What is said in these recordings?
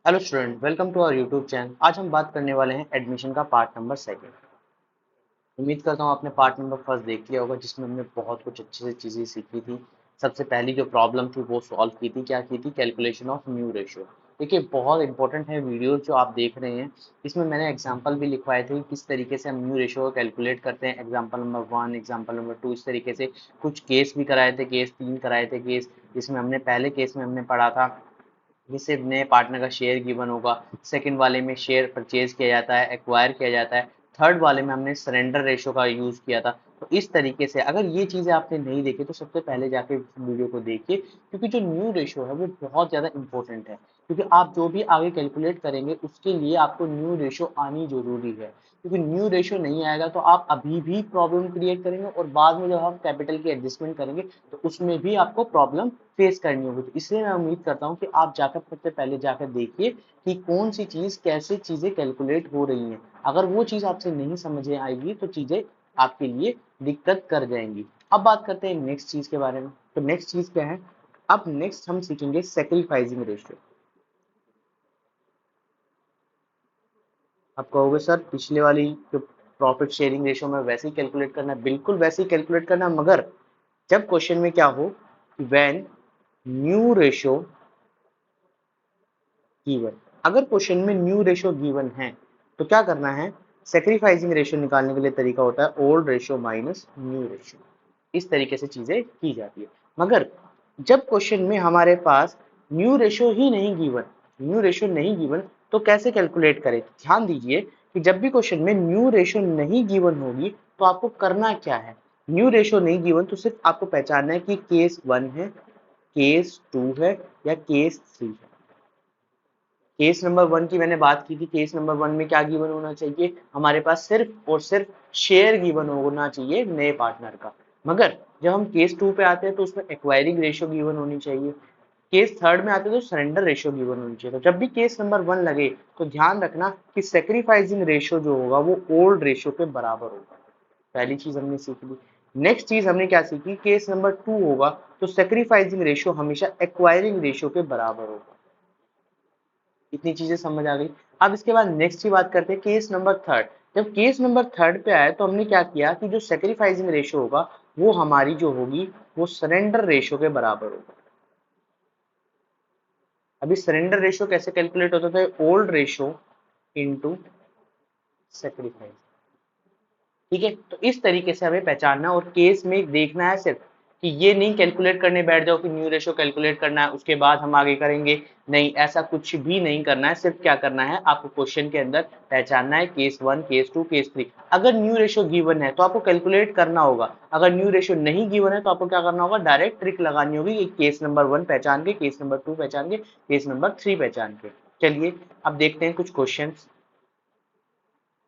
Hello student, welcome to our YouTube channel. आज हम बात करने वाले हैं एडमिशन का पार्ट नंबर सेकंड। उम्मीद करता हूँ आपने पार्ट नंबर फर्स्ट देख लिया होगा, जिसमें हमने बहुत कुछ अच्छे से चीज़ें सीखी थी। सबसे पहली जो प्रॉब्लम थी वो सॉल्व की थी। क्या की थी? Calculation of mu ratio. देखिए, बहुत इंपॉर्टेंट है वीडियो जो आप देख रहे हैं। इसमें मैंने एग्जाम्पल भी लिखवाए थे किस तरीके से हम म्यू रेशियो को कैलकुलेट करते हैं। एग्जाम्पल नंबर 1, एग्जाम्पल नंबर 2, इस तरीके से कुछ केस भी कराए थे। केस 3 कराए थे। केस जिसमें हमने पहले केस में हमने पढ़ा था जिससे नए पार्टनर का शेयर गिवन होगा। सेकंड वाले में शेयर परचेज किया जाता है, एक्वायर किया जाता है। थर्ड वाले में हमने सरेंडर रेशो का यूज किया था। तो इस तरीके से अगर ये चीजें आपने नहीं देखी तो सबसे पहले जाके वीडियो को देखिए, क्योंकि जो न्यू रेशो है वो बहुत ज्यादा इंपॉर्टेंट है। क्योंकि आप जो भी आगे कैलकुलेट करेंगे उसके लिए आपको न्यू रेशो आनी जरूरी है। क्योंकि न्यू रेशो नहीं आएगा तो आप अभी भी प्रॉब्लम क्रिएट करेंगे, और बाद में जब हम कैपिटल की एडजस्टमेंट करेंगे तो उसमें भी आपको प्रॉब्लम फेस करनी होगी। तो इसलिए मैं उम्मीद करता हूँ कि आप जाकर सबसे पहले जाकर देखिए कि कौन सी चीज कैसे चीजें कैलकुलेट हो रही हैं। अगर वो चीज आपसे नहीं समझ में आएगी तो चीजें आपके लिए दिक्कत कर जाएंगी। अब बात करते हैं नेक्स्ट चीज के बारे में। तो नेक्स्ट चीज क्या है? अब नेक्स्ट हम सीखेंगे सेक्रीफाइसिंग रेशियो। आप कहोगे सर पिछले वाली जो प्रॉफिट शेयरिंग रेशियो में वैसे ही कैलकुलेट करना है। बिल्कुल वैसे ही कैलकुलेट करना है, मगर जब क्वेश्चन में क्या हो, व्हेन न्यू रेशियो गिवन। अगर क्वेश्चन में न्यू रेशियो गिवन है तो क्या करना है? सेक्रीफाइसिंग रेशियो निकालने के लिए तरीका होता है old ratio minus new ratio. इस तरीके से चीजें की जाती है। मगर जब क्वेश्चन में हमारे पास न्यू रेशियो ही नहीं गिवन, न्यू रेशियो नहीं गिवन, तो कैसे कैलकुलेट करें? ध्यान दीजिए कि जब भी क्वेश्चन में न्यू रेशियो नहीं गिवन होगी तो आपको करना क्या है। न्यू रेशियो नहीं गिवन तो सिर्फ आपको पहचानना है कि केस 1 है, केस 2 है या केस 3 है। केस नंबर 1 की मैंने बात की थी। केस नंबर 1 में क्या गिवन होना चाहिए? हमारे पास सिर्फ और सिर्फ शेयर गिवन होना चाहिए नए पार्टनर का। मगर जब हम केस 2 पे आते हैं तो उसमें एक्वायरिंग रेशियो गिवन होनी चाहिए। केस थर्ड में आते हैं तो सरेंडर रेशियो गिवन होनी चाहिए। तो जब भी केस नंबर 1 लगे तो ध्यान रखना कि सेक्रीफाइसिंग रेशियो जो होगा वो ओल्ड रेशियो के बराबर होगा। पहली चीज हमने सीख ली। नेक्स्ट चीज हमने क्या सीखी? केस नंबर 2 होगा तो सेक्रीफाइसिंग रेशियो हमेशा एक्वायरिंग रेशियो के बराबर होगा। इतनी चीजें समझ आ गई। अब इसके बाद नेक्स्ट की बात करते हैं केस नंबर थर्ड। जब केस नंबर थर्ड पे आए तो हमने क्या किया कि जो सेक्रीफाइसिंग रेशियो होगा वो हमारी जो होगी वो सरेंडर रेशियो के बराबर होगा। अभी सरेंडर रेशियो कैसे कैलकुलेट होता था? Old ratio into sacrifice. ठीक है, तो इस तरीके से हमें पहचानना और केस में देखना है सिर्फ कि ये नहीं कैलकुलेट करने बैठ जाओ कि न्यू रेशियो कैलकुलेट करना है उसके बाद हम आगे करेंगे। नहीं, ऐसा कुछ भी नहीं करना है। सिर्फ क्या करना है, आपको क्वेश्चन के अंदर पहचानना है केस 1, केस 2, केस 3। अगर न्यू रेशियो गिवन है तो आपको कैलकुलेट करना होगा। अगर न्यू रेशियो नहीं गिवन है तो आपको क्या करना होगा? डायरेक्ट ट्रिक लगानी होगी कि केस नंबर 1 पहचान के, केस नंबर 2 पहचान के, केस नंबर 3 पहचान के। चलिए अब देखते हैं कुछ क्वेश्चन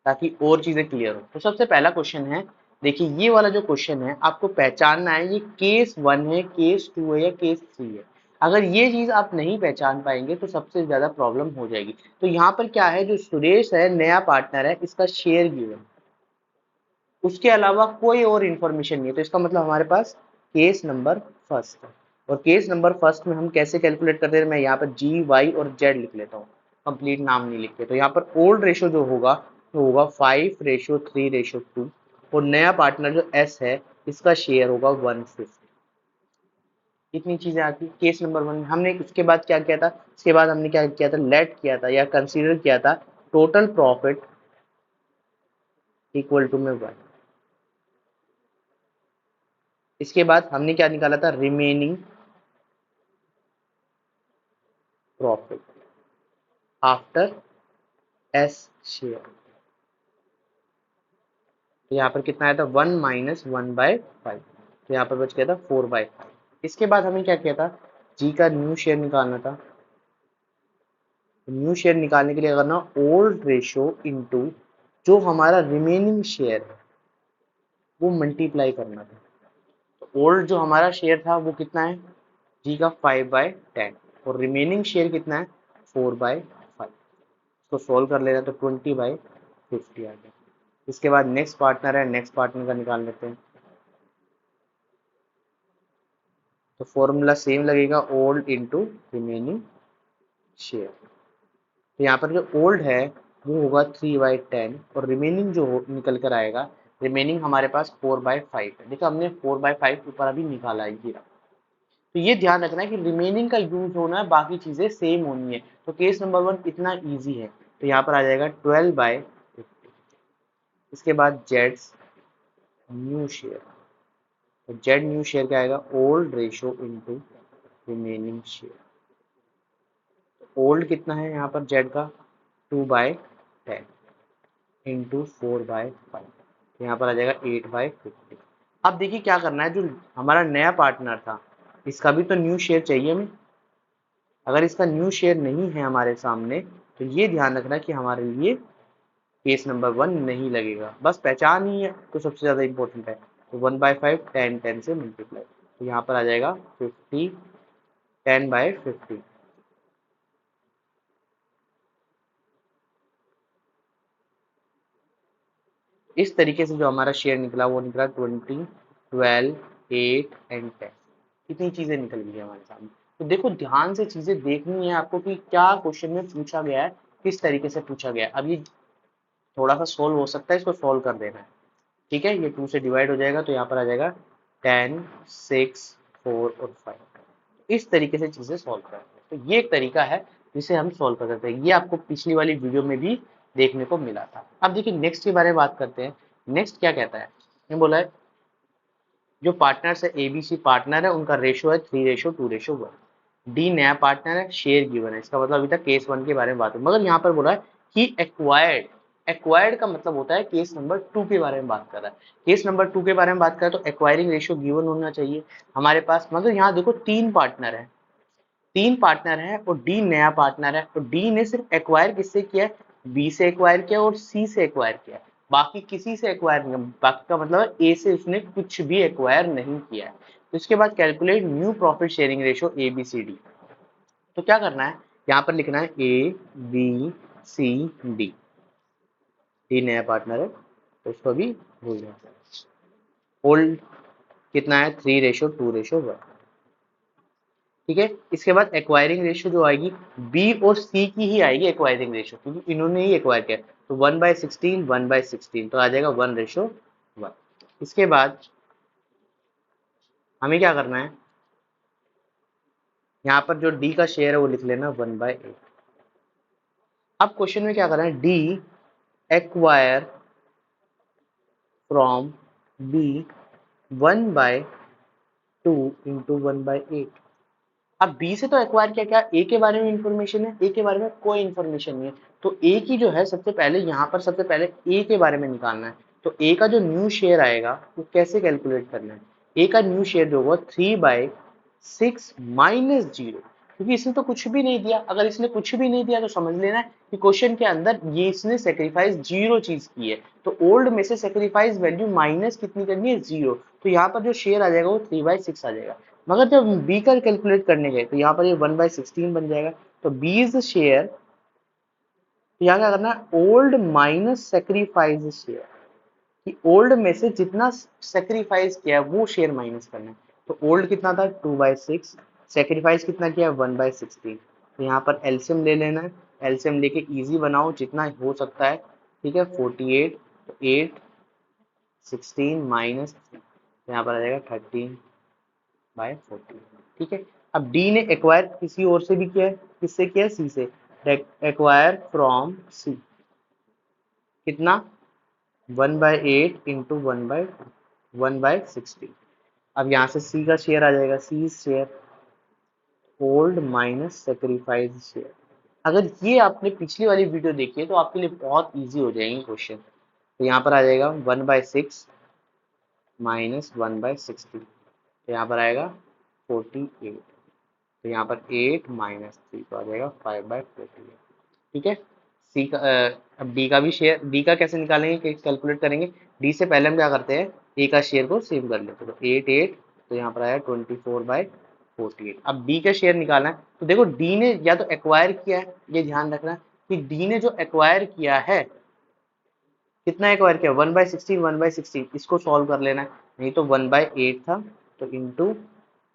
ताकि और चीजें क्लियर हो। तो सबसे पहला क्वेश्चन है, देखिए ये वाला जो क्वेश्चन है आपको पहचानना है ये केस 1 है, केस 2 है या केस 3 है। अगर ये चीज आप नहीं पहचान पाएंगे तो सबसे ज्यादा प्रॉब्लम हो जाएगी। तो यहाँ पर क्या है, जो सुरेश है नया पार्टनर है, इसका शेयर गिवन, उसके अलावा कोई और इंफॉर्मेशन नहीं है। तो इसका मतलब हमारे पास केस नंबर फर्स्ट है। और केस नंबर फर्स्ट में हम कैसे कैलकुलेट करते हैं? मैं यहाँ पर जी, वाई और जेड लिख लेता हूँ, कंप्लीट नाम नहीं लिखते। तो यहाँ पर ओल्ड रेशियो जो होगा वो होगा 5:3:2, और नया पार्टनर जो एस है इसका शेयर होगा 150। इतनी चीजें आती। केस नंबर 1 हमने उसके बाद क्या किया था? इसके बाद हमने क्या किया था? लेट किया था या कंसीडर किया था टोटल प्रॉफिट इक्वल टू में 1। इसके बाद हमने क्या निकाला था? Remaining profit after S share. तो यहाँ पर कितना आया था? 1 - 1/5। तो यहाँ पर बच गया था 4/5। इसके बाद हमें क्या किया था? जी का न्यू शेयर निकालना था। न्यू शेयर निकालने के लिए करना ओल्ड रेशियो इनटू जो हमारा रिमेनिंग शेयर है वो मल्टीप्लाई करना था। तो ओल्ड जो हमारा शेयर था वो कितना है? जी का 5/10, और रिमेनिंग शेयर कितना है? 4/5। इसको सोल्व कर लेना तो 20/50 आ गया। इसके बाद नेक्स्ट पार्टनर है, नेक्स्ट पार्टनर का निकाल लेते हैं। तो फॉर्मूला सेम लगेगा, ओल्ड इंटू रिमेनिंग शेयर। तो यहाँ पर जो ओल्ड है वो होगा 3/10 और रिमेनिंग जो निकल कर आएगा, रिमेनिंग हमारे पास 4/5 है। देखो हमने 4/5 ऊपर अभी निकाला है ये। तो ये ध्यान रखना है कि रिमेनिंग का यूज होना है, बाकी चीजें सेम होनी है। तो केस नंबर 1 इतना इजी है। तो यहाँ पर आ जाएगा 12/50। इसके बाद जेड्स न्यू शेयर, तो जेड न्यू शेयर क्या आएगा, old ratio into remaining share. Old कितना है यहाँ पर जेड का, 2/10 इंटू 4/5, तो यहाँ पर आ जाएगा 8/50। अब देखिए क्या करना है, जो हमारा नया पार्टनर था इसका भी तो न्यू शेयर चाहिए हमें। अगर इसका न्यू शेयर नहीं है हमारे सामने तो ये ध्यान रखना कि हमारे लिए केस नंबर 1 नहीं लगेगा। बस पहचान ही है तो सबसे ज्यादा इंपॉर्टेंट है। तो 1/5 10 से मल्टीप्लाई, तो यहाँ पर आ जाएगा 50 10/50। इस तरीके से जो हमारा शेयर निकला वो निकला 20 12 8 एंड 10। कितनी चीजें निकल गई हमारे सामने। तो देखो ध्यान से चीजें देखनी है आपको कि क्या क्वेश्चन में पूछा गया है, किस तरीके से पूछा गया है। अब ये थोड़ा सा सोल्व हो सकता है, इसको सोल्व कर देना है। ठीक है, ये 2 से डिवाइड हो जाएगा तो यहाँ पर आ जाएगा 10 6 4 और 5। इस तरीके से चीजें सोल्व करते हैं। तो ये एक तरीका है जिसे हम सोल्व कर सकते हैं। ये आपको पिछली वाली वीडियो में भी देखने को मिला था। अब देखिए नेक्स्ट के बारे में बात करते हैं। नेक्स्ट क्या कहता है, ये बोला है जो पार्टनर्स है एबीसी पार्टनर है उनका रेशो है 3:2:1। डी नया पार्टनर है, शेयर गिवन है। इसका मतलब अभी तक केस 1 के बारे में बात है, मगर यहाँ पर बोला है कि एक्वायर्ड। एक्वायर्ड का मतलब होता है केस नंबर 2 के बारे में बात कर रहा है। केस नंबर 2 के बारे में बात करें तो एक्वायरिंग रेशियो गिवन होना चाहिए हमारे पास। मगर यहाँ देखो 3 पार्टनर है, 3 पार्टनर है और डी नया पार्टनर है। और डी ने सिर्फ एक्वायर किससे किया है, बी से एक्वायर किया और सी से एक्वायर किया, बाकी किसी से एक्वायर नहीं। बाकी का मतलब ए से उसने कुछ भी एक्वायर नहीं किया है। तो इसके बाद calculate new profit sharing ratio A B C D. तो क्या करना है, यहाँ पर लिखना है A B C D. D नया पार्टनर है तो उसको भी भूल जाए। ओल्ड कितना है, 3:2:1। ठीक है, इसके बाद एक्वायरिंग रेशियो जो आएगी बी और सी की ही आएगी एक्वायरिंग रेशियो, क्योंकि इन्होंने ही एक्वायर किया। तो 1/16 1/16 तो आ जाएगा 1:1। इसके बाद हमें क्या करना है, यहाँ पर जो डी का शेयर है वो लिख लेना 1/8। अब क्वेश्चन में क्या करना है, D acquire from B 1/2 into 1/8। अब बी से तो एक्वायर किया, क्या ए के बारे में इंफॉर्मेशन है, ए के बारे में कोई इंफॉर्मेशन नहीं है। तो ए की जो है सबसे पहले यहाँ पर सबसे पहले ए के बारे में निकालना है। तो ए का जो न्यू शेयर आएगा वो कैसे कैलकुलेट करना है, ए का न्यू शेयर जो होगा 3/6 माइनस 0, क्योंकि इसने तो कुछ भी नहीं दिया। अगर इसने कुछ भी नहीं दिया तो समझ लेना है कि क्वेश्चन के अंदर ये इसने सेक्रीफाइस 0 चीज की है। तो ओल्ड में से सेक्रीफाइस वैल्यू माइनस कितनी करनी है, 0। तो यहाँ पर जो शेयर आ जाएगा वो 3/6 आ जाएगा। मगर जब बी का कैलकुलेट करने गए तो यहाँ पर ये 1/16 बन जाएगा। तो बी इज शेयर, तो यहाँ क्या करना है, ओल्ड माइनस सेक्रीफाइस शेयर, कि ओल्ड में से जितना सेक्रीफाइस किया है वो शेयर माइनस करना है। तो ओल्ड कितना था 2/6, सेक्रीफाइस कितना किया है 1/16। तो यहाँ पर एलसीएम ले लेना है, एलसीएम लेके इजी बनाओ जितना हो सकता है। ठीक है, 48, तो 8 16 माइनस 3, तो यहाँ पर आ जाएगा 13/14। ठीक है, अब डी ने एक्वायर किसी और से भी किया है, किससे किया है, सी से। एक्वायर फ्रॉम सी कितना, 1/8 इंटू 1/16। अब यहाँ से सी का शेयर आ जाएगा, C share old minus sacrifice share. अगर ये आपने पिछली वाली वीडियो देखी है तो आपके लिए बहुत इजी हो जाएंगे क्वेश्चन। तो यहाँ पर आ जाएगा 1/6 माइनस 1/16, तो यहाँ पर आएगा 48। तो यहाँ पर 8 माइनस 3 तो आ जाएगा 5/48। ठीक है, सी का अब डी का भी शेयर, डी का कैसे निकालेंगे, कैलकुलेट करेंगे। डी से पहले हम क्या करते हैं, ए का शेयर को सेव कर लेते हैं। तो 8 तो यहाँ पर आया 24/48। अब डी का शेयर निकालना है। तो देखो डी ने या तो एक्वायर किया है, ये ध्यान रखना कि डी ने जो एक्वायर किया है, कितना एक्वायर किया, 1/16 1/16, इसको सॉल्व कर लेना है। नहीं तो 1/8 था तो इंटू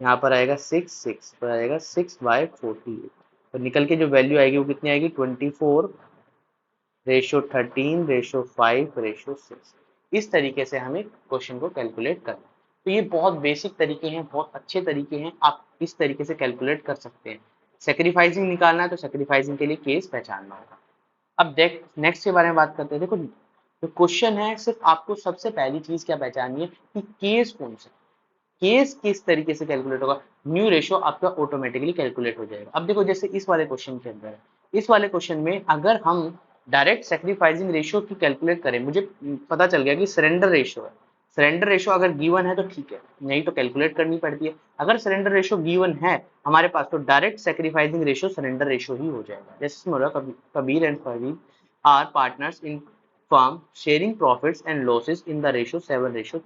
यहाँ पर आएगा 6 6, तो आएगा 6/48। तो निकल के जो वैल्यू आएगी वो कितनी आएगी 24:13:5:6। इस तरीके से हमें क्वेश्चन को कैलकुलेट करना है। तो ये बहुत बेसिक तरीके हैं, बहुत अच्छे तरीके हैं, आप इस तरीके से कैलकुलेट कर सकते हैं। सेक्रीफाइसिंग निकालना है तो सेक्रीफाइसिंग के लिए केस पहचानना होगा। अब देख नेक्स्ट के बारे में बात करते हैं। देखो जो क्वेश्चन है, सिर्फ आपको सबसे पहली चीज क्या पहचाननी है कि केस कौन सा, केस किस तरीके से कैलकुलेट होगा। न्यू रेशो आपका ऑटोमेटिकली कैलकुलेट हो जाएगा। अब देखो जैसे इस वाले क्वेश्चन के अंदर, इस वाले क्वेश्चन में अगर हम डायरेक्ट सेक्रीफाइसिंग रेशियो की कैलकुलेट करें, मुझे पता चल गया कि सरेंडर रेशियो है, सरेंडर रेशियो अगर गिवन है तो ठीक है, नहीं तो कैलकुलेट करनी पड़ती है। अगर सरेंडर रेशियो गिवन है हमारे पास तो direct sacrificing ratio surrender ratio ही हो जाएगा। जैसे इसमें हो रहा है Kabir and Farid are partners in firm sharing profits and losses in the ratio 7:3।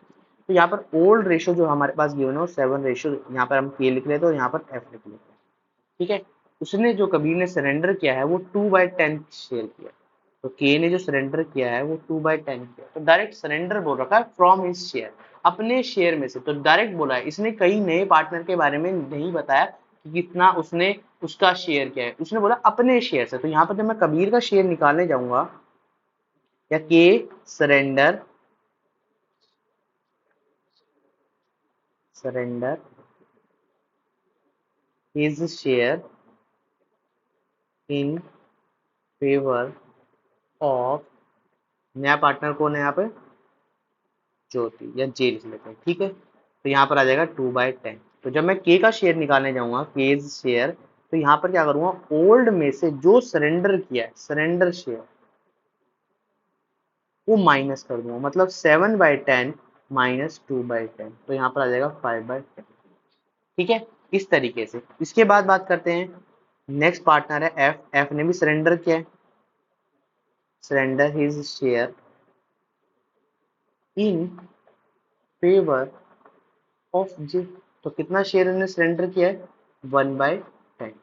तो यहाँ पर ओल्ड रेशियो जो हमारे पास गिवन है 7 रेशियो, यहाँ पर हम के लिख लेते हैं और यहाँ पर एफ लिख लेते हैं। ठीक है, उसने जो कबीर ने सरेंडर किया है वो 2/10 शेयर किया, तो के ने जो सरेंडर किया है वो 2/10 किया, तो डायरेक्ट सरेंडर बोल रखा है फ्रॉम हिज शेयर, अपने शेयर में से। तो डायरेक्ट बोला है, इसने कई नए पार्टनर के बारे में नहीं बताया कि कितना उसने उसका शेयर किया है, उसने बोला अपने शेयर से। तो यहाँ पर जब मैं कबीर का शेयर निकालने जाऊंगा या के surrender surrender his share in favour of, नया पार्टनर कौन है यहाँ पे, ज्योति या जे लिख लेते हैं। ठीक है, तो यहाँ पर आ जाएगा 2/10। तो जब मैं के का शेयर निकालने जाऊंगा, के शेयर, तो यहाँ पर क्या करूंगा, ओल्ड में से जो सरेंडर किया है सरेंडर शेयर वो माइनस कर दूंगा, मतलब 7/10 माइनस 2/10, तो यहाँ पर आ जाएगा 5/10। ठीक है, इस तरीके से। इसके बाद बात करते हैं, नेक्स्ट पार्टनर है एफ, एफ ने भी सरेंडर किया है, surrender his share in favour of J. तो कितना शेयर उन्होंने सरेंडर किया है 1/10।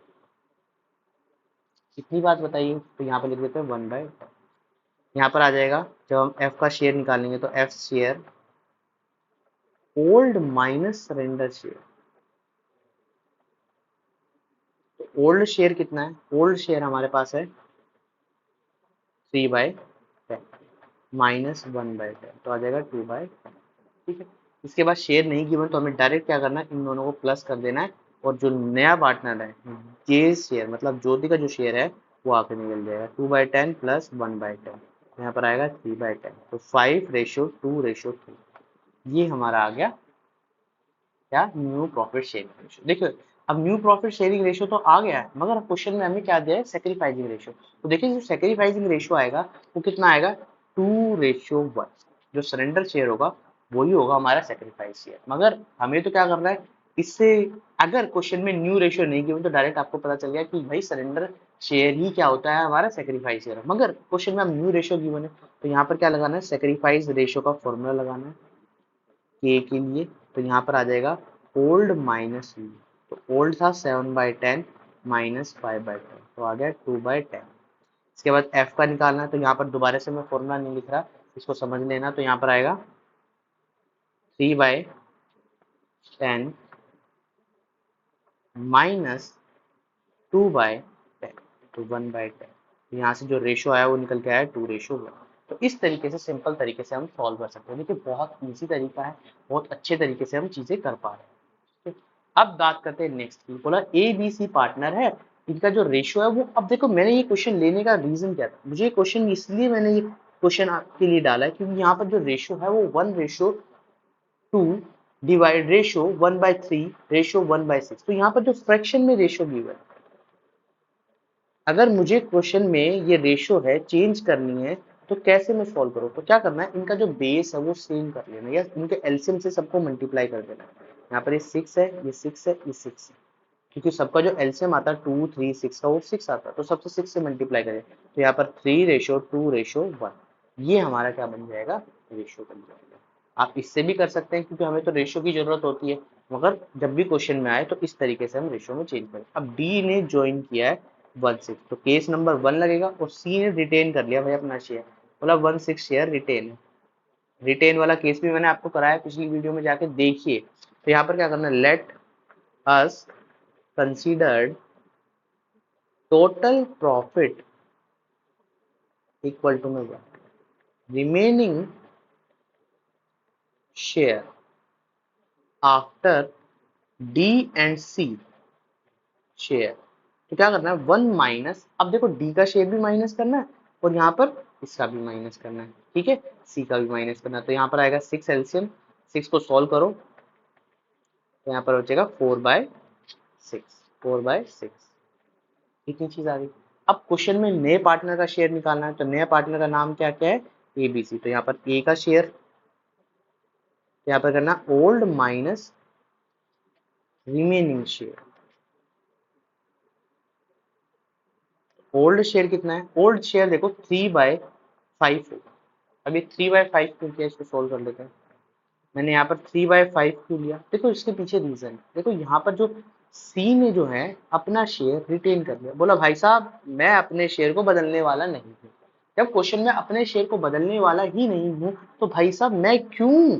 कितनी बात बताइए, तो यहाँ पर लिख देते हैं 1/10। यहाँ पर आ जाएगा, जब हम एफ का शेयर निकालेंगे तो F share old minus surrender share. तो ओल्ड शेयर कितना है, ओल्ड शेयर हमारे पास है 3/10 माइनस 1/10, तो आ जाएगा 2/10। ठीक है, इसके बाद शेयर नहीं गिवन तो हमें डायरेक्ट क्या करना है, इन दोनों को प्लस कर देना है, और जो नया पार्टनर है जे शेयर मतलब ज्योति का जो शेयर है वो आके निकल जाएगा 2/10 प्लस 1/10, यहाँ पर आएगा 3/10। तो 5:2:3 ये हमारा आ गया क्या, न्यू प्रॉफिट शेयरिंग रेशियो। देखिए अब न्यू प्रॉफिट शेयरिंग रेशियो तो आ गया है, मगर क्वेश्चन में हमें क्या दिया है, सेक्रीफाइसिंग रेशियो। तो देखिए जो सेक्रीफाइसिंग रेशियो आएगा वो कितना आएगा 2:1। जो सरेंडर शेयर होगा वही होगा हमारा सेक्रीफाइस शेयर। मगर हमें तो क्या करना है इससे, अगर क्वेश्चन में न्यू रेशियो नहीं गिवन तो डायरेक्ट आपको पता चल गया कि भाई सरेंडर शेयर ही क्या होता है, हमारा सेक्रीफाइस शेयर। मगर क्वेश्चन में हम न्यू रेशियो गिवन है तो यहाँ पर क्या लगाना है, सेक्रीफाइस रेशियो का फॉर्मूला लगाना है के लिए। तो यहाँ पर आ जाएगा ओल्ड माइनस न्यू, तो ओल्ड था 7/10 माइनस 5/10, तो आ गया 2/10। इसके बाद एफ का निकालना है, तो यहाँ पर दोबारा से मैं फॉर्मूला नहीं लिख रहा, इसको समझ लेना। तो यहाँ पर आएगा 3/10 माइनस 2/10, तो 1/10। तो यहाँ से जो रेशो आया वो निकल के आया 2:1। तो इस तरीके से सिंपल तरीके से हम सॉल्व कर सकते हैं। देखिए बहुत इजी तरीका है, बहुत अच्छे तरीके से हम चीजें कर पा रहे हैं। ठीक है? अब बात करते हैं नेक्स्ट की, बोला ए बी सी पार्टनर है, इनका जो रेशियो है वो, अब देखो मैंने ये क्वेश्चन लेने का रीजन क्या था, मुझे क्वेश्चन इसलिए मैंने ये क्वेश्चन आपके लिए डाला है क्योंकि यहाँ पर जो रेशियो है वो 1:2 डिवाइड रेशियो 1/3 रेशियो 1/6। तो यहाँ पर जो फ्रैक्शन में रेशियो गिवन है, अगर मुझे क्वेश्चन में ये रेशियो है चेंज करनी है तो कैसे मैं सॉल्व करूँ, तो क्या करना है, इनका जो बेस है वो सेम कर लेना या इनके एलसीएम से सबको मल्टीप्लाई कर देना। यहाँ पर ये 6 है, ये 6 है, ये 6 है, क्योंकि सबका जो एलसीएम आता है 2 3 6 का वो 6 आता है, तो सबसे 6 से मल्टीप्लाई करें तो यहाँ पर 3:2:1 ये हमारा क्या बन जाएगा, रेशियो बन जाएगा। आप इससे भी कर सकते हैं क्योंकि हमें तो रेशियो की जरूरत होती है, मगर जब भी क्वेश्चन में आए तो इस तरीके से हम रेशियो में चेंज करें। अब डी ने ज्वाइन किया है 1/6, तो केस नंबर 1 लगेगा, और सी ने रिटेन कर लिया भाई अपना शेयर, बोला 1/6 शेयर रिटेन है। रिटेन वाला केस भी मैंने आपको कराया पिछली वीडियो में, जाके देखिए। तो यहाँ पर क्या करना है, let us considered total profit equal to में what, remaining share after D and C share. तो क्या करना है, 1 माइनस, अब देखो डी का शेयर भी माइनस करना है और यहाँ पर इसका भी माइनस करना है, ठीक है, सी का भी माइनस करना है। तो यहाँ पर आएगा 6 एलसीएम, 6 को सॉल्व करो तो यहाँ पर बचेगा 4/6, 4/6, इतनी चीज आ गई। अब क्वेश्चन में नए पार्टनर का शेयर निकालना है, तो नए पार्टनर का नाम क्या क्या है, ए बी सी। तो यहाँ पर ए का शेयर, यहाँ पर करना old minus remaining share. Old share कितना है, ओल्ड शेयर देखो 3/5 होगा। अभी 3/5 क्यों किया, इसको सोल्व कर लेते हैं। मैंने यहाँ पर 3/5 क्यों लिया, देखो इसके पीछे रीजन, देखो यहाँ पर जो सी ने जो है अपना शेयर रिटेन कर लिया, बोला भाई साहब मैं अपने शेयर को बदलने वाला नहीं हूँ। जब क्वेश्चन में अपने शेयर को बदलने वाला ही नहीं हूँ तो भाई साहब मैं क्यों,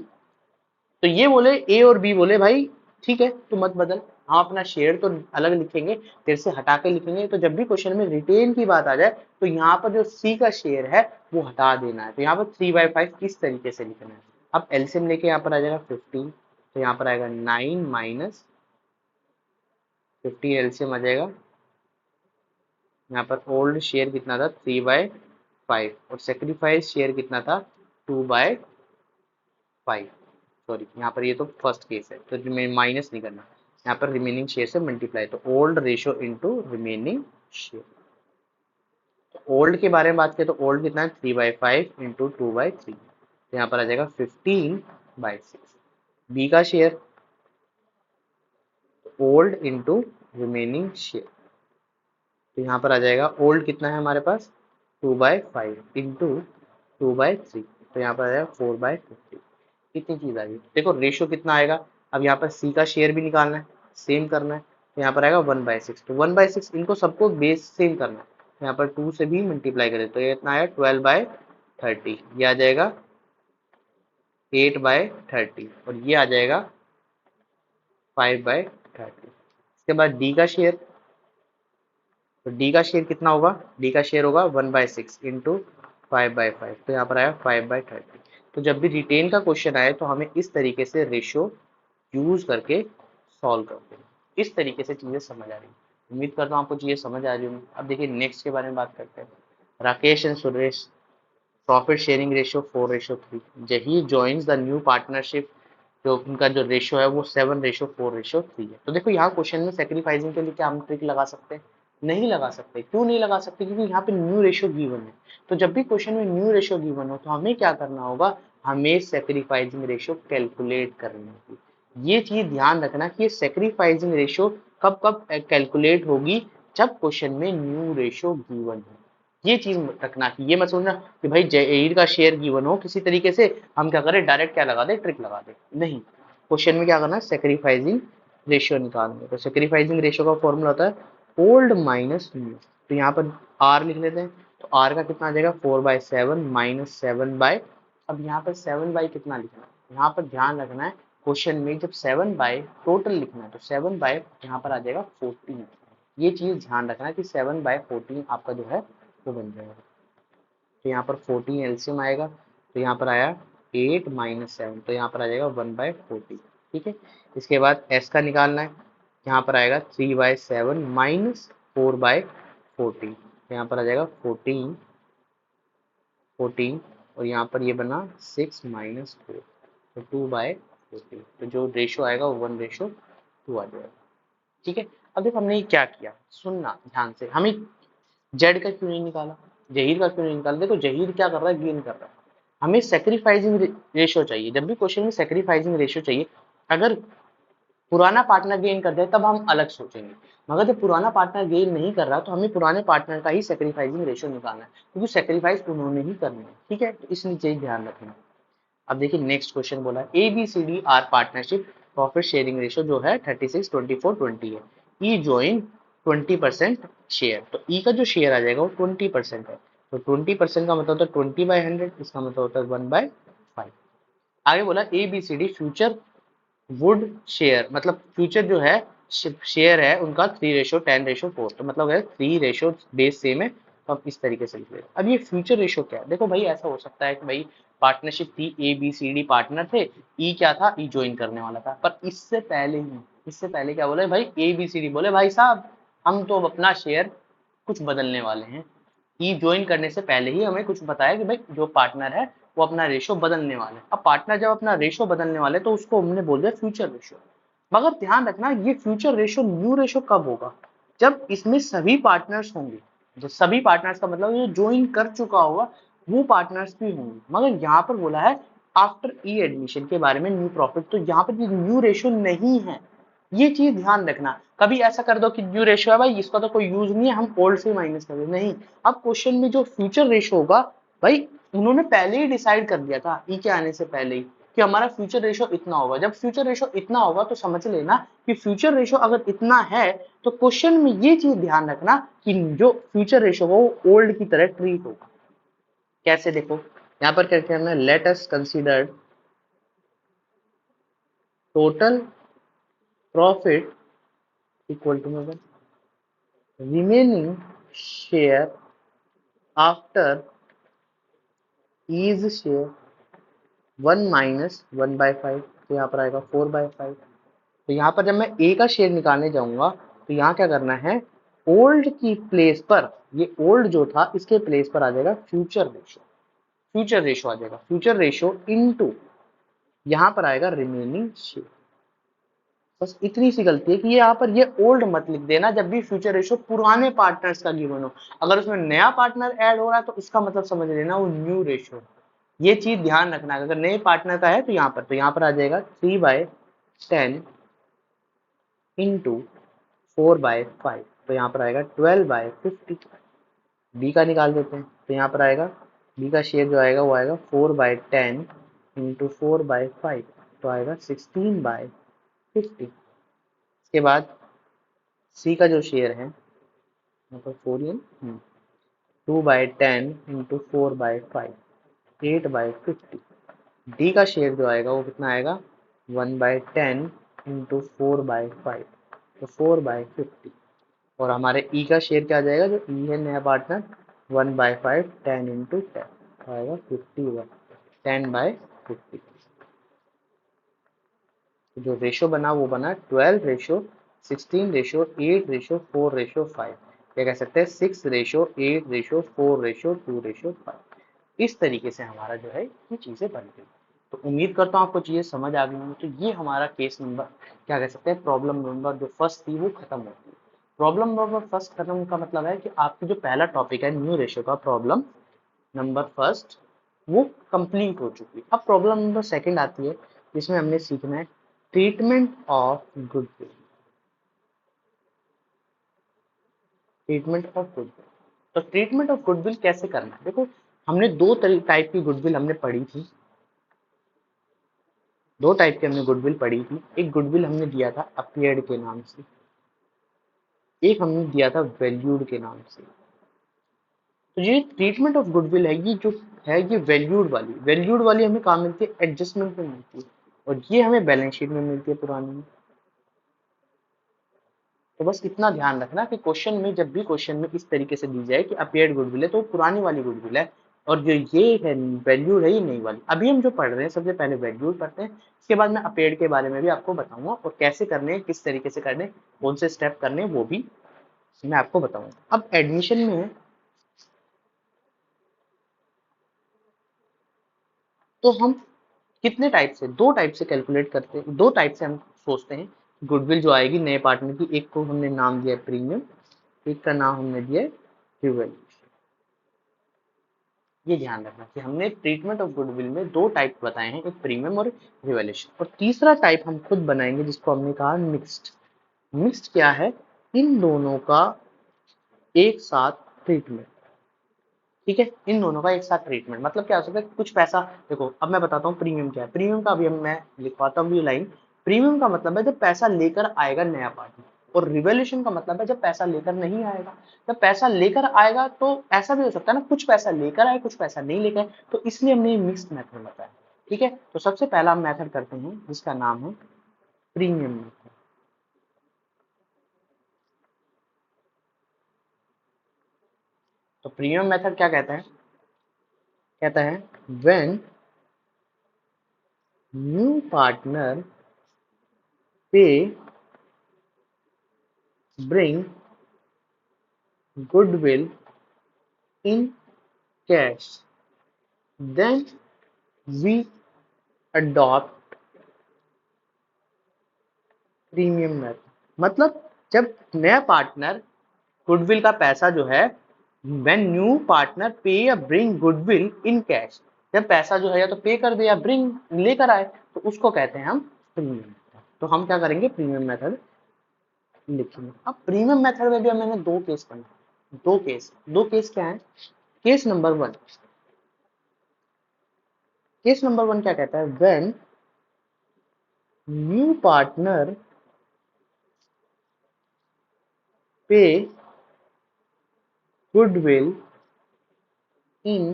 तो ये बोले ए और बी बोले भाई ठीक है तू मत बदल, हम अपना शेयर तो अलग लिखेंगे, तेरे से हटा के लिखेंगे। तो जब भी क्वेश्चन में रिटेन की बात आ जाए तो यहाँ पर जो सी का शेयर है वो हटा देना है। तो यहाँ पर 3/5 किस तरीके से लिखना है, अब एलसीएम लेके यहाँ पर आ जाएगा 15, तो यहाँ पर आएगा 9 माइनस 15, एलसीएम आ जाएगा। यहाँ पर ओल्ड शेयर कितना था 3/5 और सेक्रीफाइस शेयर कितना था 2/5, सॉरी यहाँ पर ये तो फर्स्ट केस है तो माइनस नहीं करना, यहाँ पर रिमेनिंग शेयर से मल्टीप्लाई, तो old ratio into remaining share. तो ओल्ड के बारे में बात करें तो ओल्ड कितना है 3/5 इंटू 2/3, तो यहाँ पर आ जाएगा 15/6। बी का share old into remaining share, तो यहाँ पर आ जाएगा ओल्ड कितना है हमारे पास 2/5 इंटू 2/3, तो यहाँ पर आ जाएगा 4/50, कितनी चीज आ गई। देखो रेशियो कितना आएगा, अब यहाँ पर सी का शेयर भी निकालना है, सेम करना है, तो यहाँ पर आएगा 1/6, तो 1/6 इनको सबको बेस सेम करना है, तो यहाँ पर 2 से भी मल्टीप्लाई करें तो ये इतना आएगा 12/30, ये आ जाएगा 8/30 और ये आ जाएगा 5/30। इसके बाद डी का शेयर, तो डी का शेयर कितना होगा, डी का शेयर होगा 1/6 इंटू 5/5, तो यहाँ पर आया 5/30। तो जब भी रिटेन का क्वेश्चन आए तो हमें इस तरीके से रेशियो यूज करके सॉल्व करते हैं। इस तरीके से चीजें समझ आ रही, उम्मीद करता हूँ आपको चीजें समझ आ रही होंगी। अब देखिए नेक्स्ट के बारे में बात करते हैं। Rakesh and Suresh profit sharing ratio 4/3, जही जॉइन्स द न्यू पार्टनरशिप, जो उनका जो रेशियो है वो 7/4/3 है। तो देखो यहाँ क्वेश्चन में सेक्रीफाइसिंग के लिए क्या हम ट्रिक लगा सकते हैं, नहीं लगा सकते। क्यों नहीं लगा सकते, क्योंकि यहाँ पे न्यू रेशियो गिवन है। तो जब भी क्वेश्चन में न्यू रेशियो गिवन हो तो हमें क्या करना होगा, हमें सेक्रीफाइसिंग रेशियो कैलकुलेट करनी होगी। ये चीज ध्यान रखना कि ये सेक्रीफाइसिंग रेशियो कब कब कैलकुलेट होगी, जब क्वेश्चन में न्यू रेशियो गिवन हो। ये चीज रखना कि ये मत सोचना कि भाई जहीर का शेयर गिवन हो किसी तरीके से हम क्या करें डायरेक्ट क्या लगा दे, ट्रिक लगा दे, नहीं। क्वेश्चन में क्या करना है, सेक्रीफाइसिंग रेशियो निकालना। तो सेक्रीफाइसिंग रेशियो का फॉर्मूला होता है ओल्ड माइनस न्यू। तो यहाँ पर आर लिख लेते हैं, तो आर का कितना आ जाएगा 4/7 माइनस 7/, अब यहाँ पर 7/, कितना लिखना है, यहाँ पर ध्यान रखना है क्वेश्चन में जब 7/, टोटल लिखना है तो 7/, यहाँ पर आ जाएगा 14। ये चीज ध्यान रखना है कि 7/14 आपका जो है वो बन जाएगा। तो यहाँ पर 14 एलसीएम आएगा, तो यहाँ पर आया 8 माइनस 7, तो यहाँ पर आ जाएगा 1/14, ठीक है। इसके बाद एस का निकालना है, यहाँ पर आएगा 3/7 माइनस 4/14, तो यहाँ पर आ जाएगा 14 और यहाँ पर ये बना 6 माइनस 4, तो 2/14, तो जो रेशो आएगा वो 1/2 आ जाएगा, ठीक है। अब देखो हमने ये क्या किया, सुनना ध्यान से, हमें जेड का क्यों नहीं निकाला, जहीर का क्यों नहीं निकाला। देखो जहीर क्या कर रहा है, गेन कर रहा है, हमें सेक्रीफाइसिंग रेशियो चाहिए। जब भी क्वेश्चन में सेक्रीफाइसिंग रेशियो चाहिए, अगर पुराना पार्टनर गेन कर दे तब हम अलग सोचेंगे, मगर जब पुराना पार्टनर गेन नहीं कर रहा तो हमें पुराने पार्टनर का ही सेक्रीफाइसिंग रेशियो निकालना है, क्योंकि सेक्रीफाइस उन्होंने ही करना है, ठीक है। तो इसलिए चाहिए ध्यान रखना। अब देखिए नेक्स्ट क्वेश्चन बोला है A B C D are partnership profit sharing ratio जो है 36 24 20 है, ई ज्वाइन 20% शेयर। तो ई का जो शेयर आ जाएगा वो 20% है, तो 20% का मतलब होता है 20/100, इसका मतलब होता है 1/5। आगे बोला A B C D future would share, मतलब फ्यूचर जो है शेयर है उनका 3:10:4, तो मतलब है 3 रेशो बेस सेम है, तो हम इस तरीके से लिख लेते हैं। अब ये फ्यूचर रेशो क्या है, देखो भाई ऐसा हो सकता है कि भाई पार्टनरशिप थी, ABCD पार्टनर थे, ई क्या था, ई ज्वाइन करने वाला था, पर इससे पहले क्या बोले भाई, ABCD बोले भाई साहब हम तो अपना शेयर कुछ बदलने वाले हैं। ई ज्वाइन करने से पहले ही हमें कुछ बताया कि भाई जो पार्टनर है वो अपना रेशो बदलने वाले। अब पार्टनर जब अपना रेशो बदलने वाले तो उसको हमने बोल दिया फ्यूचर रेशो। मगर ध्यान रखना ये फ्यूचर रेशो न्यू रेशो कब होगा, जब इसमें सभी पार्टनर्स होंगे। जो सभी पार्टनर्स का मतलब जो ज्वाइन कर चुका होगा वो पार्टनर्स भी होंगे। मगर यहाँ पर बोला है आफ्टर ई एडमिशन के बारे में न्यू प्रॉफिट, तो यहाँ पर ये न्यू रेशो नहीं है। ये चीज ध्यान रखना, कभी ऐसा कर दो कि न्यू रेशो है भाई इसका तो कोई यूज नहीं है, हम ओल्ड से माइनस कर दो, नहीं। अब क्वेश्चन में जो फ्यूचर रेशो होगा भाई उन्होंने पहले ही डिसाइड कर दिया था ई के आने से पहले ही कि हमारा फ्यूचर रेशो इतना होगा। जब फ्यूचर रेशो इतना होगा तो समझ लेना कि फ्यूचर रेशो अगर इतना है तो क्वेश्चन में ये चीज ध्यान रखना कि जो फ्यूचर रेशो होगा वो ओल्ड की तरह ट्रीट होगा। कैसे, देखो यहाँ पर क्या करना है, let us consider total profit equal to remaining share after each share 1 - 1/5, तो यहाँ पर आएगा 4/5। तो यहाँ पर जब मैं ए का शेयर निकालने जाऊंगा तो यहाँ क्या करना है, ओल्ड की प्लेस पर, ये ओल्ड जो था इसके प्लेस पर आ जाएगा फ्यूचर रेशो आ जाएगा, फ्यूचर रेशो इनटू यहाँ पर आएगा रिमेनिंग शेयर। बस इतनी सी गलती है कि ये यहाँ पर ये ओल्ड मत लिख देना जब भी फ्यूचर रेशो पुराने पार्टनर्स का गिवन हो। अगर उसमें नया पार्टनर ऐड हो रहा है तो इसका मतलब समझ लेना वो न्यू रेशो। ये चीज ध्यान रखना, अगर नए पार्टनर का है तो यहाँ पर आ जाएगा 3/10 इंटू 4/5, तो यहाँ पर आएगा 12/50। बी का निकाल देते हैं तो यहाँ पर आएगा बी का शेयर जो आएगा वो आएगा 4/10 इंटू 4/5, तो आएगा 16/50। इसके बाद सी का जो शेयर है मतलब 2/10 इंटू 4/5, 8/50। डी का शेयर जो आएगा वो कितना आएगा 1/10 इंटू 4/5, तो 4/50। और हमारे ई का शेयर क्या आ जाएगा, जो ई है नया पार्टनर 1/5 10 इंटू 10 आएगा 51, 10/50। जो रेशो बना वो बना 12:16:8:4:5, क्या कह सकते हैं 6:8:4:2:5। इस तरीके से हमारा जो है ये चीजें बन गई। तो उम्मीद करता हूँ आपको चीजें समझ आ गई होंगी। तो ये हमारा केस नंबर, क्या कह सकते हैं, प्रॉब्लम नंबर जो फर्स्ट थी वो खत्म होती है। प्रॉब्लम नंबर फर्स्ट खत्म का मतलब है कि आपकी जो पहला टॉपिक है न्यू रेशो का, प्रॉब्लम नंबर फर्स्ट वो कंप्लीट हो चुकी है। अब प्रॉब्लम नंबर सेकंड आती है जिसमें हमने सीखना है treatment of goodwill. Treatment of goodwill, तो ट्रीटमेंट ऑफ गुडविल कैसे करना है, देखो हमने दो टाइप की गुडविल हमने पढ़ी थी, दो टाइप की हमने गुडविल पढ़ी थी। एक गुडविल हमने दिया था अपीयर्ड के नाम से, एक हमने दिया था वैल्यूड के नाम से। तो ये ट्रीटमेंट ऑफ गुडविल है, ये जो है ये वैल्यूड वाली हमें कहाँ मिलती है, एडजस्टमेंट में मिलती है, और ये हमें बैलेंस शीट में मिलती है पुरानी में। तो बस इतना ध्यान रखना कि क्वेश्चन में जब भी क्वेश्चन में इस तरीके से दी जाए कि अपीयर्ड गुडविल है तो पुरानी वाली गुडविल है, और जो ये है वैल्यूड है ये नई वाली। अभी हम जो पढ़ रहे हैं सबसे पहले वैल्यूड पढ़ते हैं, इसके बाद मैं अपीयर्ड के बारे में भी आपको बताऊंगा, और कैसे करने, किस तरीके से करने, कौन से स्टेप करने वो भी मैं आपको बताऊंगा। अब एडमिशन में है तो हम कितने टाइप से, दो टाइप से कैलकुलेट करते हैं, दो टाइप से हम सोचते हैं गुडविल जो आएगी नए पार्टनर की। एक को हमने नाम दिया है प्रीमियम, एक का नाम हमने दिया है रिवैल्यूएशन। ये ध्यान रखना कि हमने ट्रीटमेंट ऑफ गुडविल में दो टाइप बताए हैं, एक प्रीमियम और रिवैल्यूएशन, और तीसरा टाइप हम खुद बनाएंगे जिसको हमने कहा मिक्स्ड। मिक्स्ड क्या है, इन दोनों का एक साथ ट्रीटमेंट। ठीक है, इन दोनों का एक साथ ट्रीटमेंट मतलब क्या हो सकता है, कुछ पैसा, देखो अब मैं बताता हूँ प्रीमियम क्या है। प्रीमियम का अभी मैं लिखवाता हूँ ये लाइन। प्रीमियम का मतलब है जब पैसा लेकर आएगा नया पार्टनर, और रिवॉल्यूशन का मतलब है जब पैसा लेकर नहीं आएगा। जब पैसा लेकर आएगा तो ऐसा भी हो सकता है ना, कुछ पैसा लेकर आए कुछ पैसा नहीं लेकर आए, तो इसलिए हमने ये मिक्स्ड मेथड बताया। ठीक है, तो सबसे पहला हम मेथड करते हैं जिसका नाम है प्रीमियम मेथड। तो प्रीमियम मेथड क्या कहता है, कहता है व्हेन न्यू पार्टनर पे bring goodwill in cash then we adopt premium method. मतलब जब नया पार्टनर गुडविल का पैसा जो है, व्हेन न्यू पार्टनर पे या ब्रिंग गुडविल इन कैश, जब पैसा जो है या तो पे कर दे या ब्रिंग लेकर आए, तो उसको कहते हैं हम प्रीमियम मेथड। तो हम क्या करेंगे, प्रीमियम मेथड लिखेंगे। अब प्रीमियम मेथड में भी मैंने दो केस पढ़े, दो केस क्या है। केस नंबर वन, क्या कहता है, व्हेन न्यू पार्टनर पे goodwill in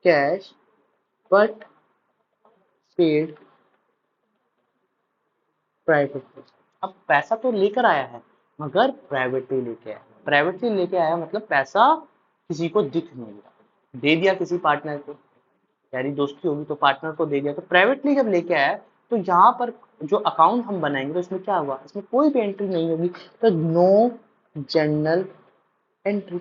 cash but paid privately. अब पैसा तो लेकर आया है मगर प्राइवेटली लेके आया, मतलब पैसा किसी को दिख नहीं रहा, दे दिया किसी पार्टनर को, यारी दोस्ती होगी तो पार्टनर को दे दिया। तो प्राइवेटली जब लेके आया, तो यहाँ पर जो अकाउंट हम बनाएंगे तो इसमें क्या हुआ, इसमें कोई भी एंट्री नहीं होगी, तो नो जर्नल एंट्री।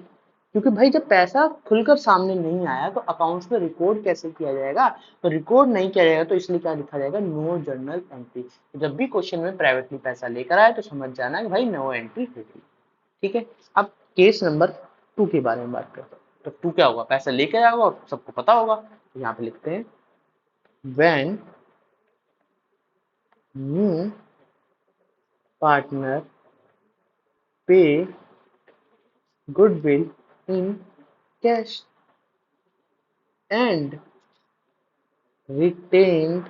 क्योंकि भाई जब पैसा खुलकर सामने नहीं आया तो अकाउंट्स में रिकॉर्ड कैसे किया जाएगा, तो रिकॉर्ड नहीं किया जाएगा, तो इसलिए क्या लिखा जाएगा, नो जर्नल एंट्री। तो जब भी क्वेश्चन में प्राइवेटली पैसा लेकर आए तो समझ जाना कि भाई नो एंट्री होगी। ठीक है, अब केस नंबर 2 के बारे में बात करते हैं। तो 2 क्या होगा, पैसा लेकर आया होगा और सबको पता होगा, तो यहाँ पे लिखते हैं व्हेन न्यू पार्टनर पे goodwill in cash and retained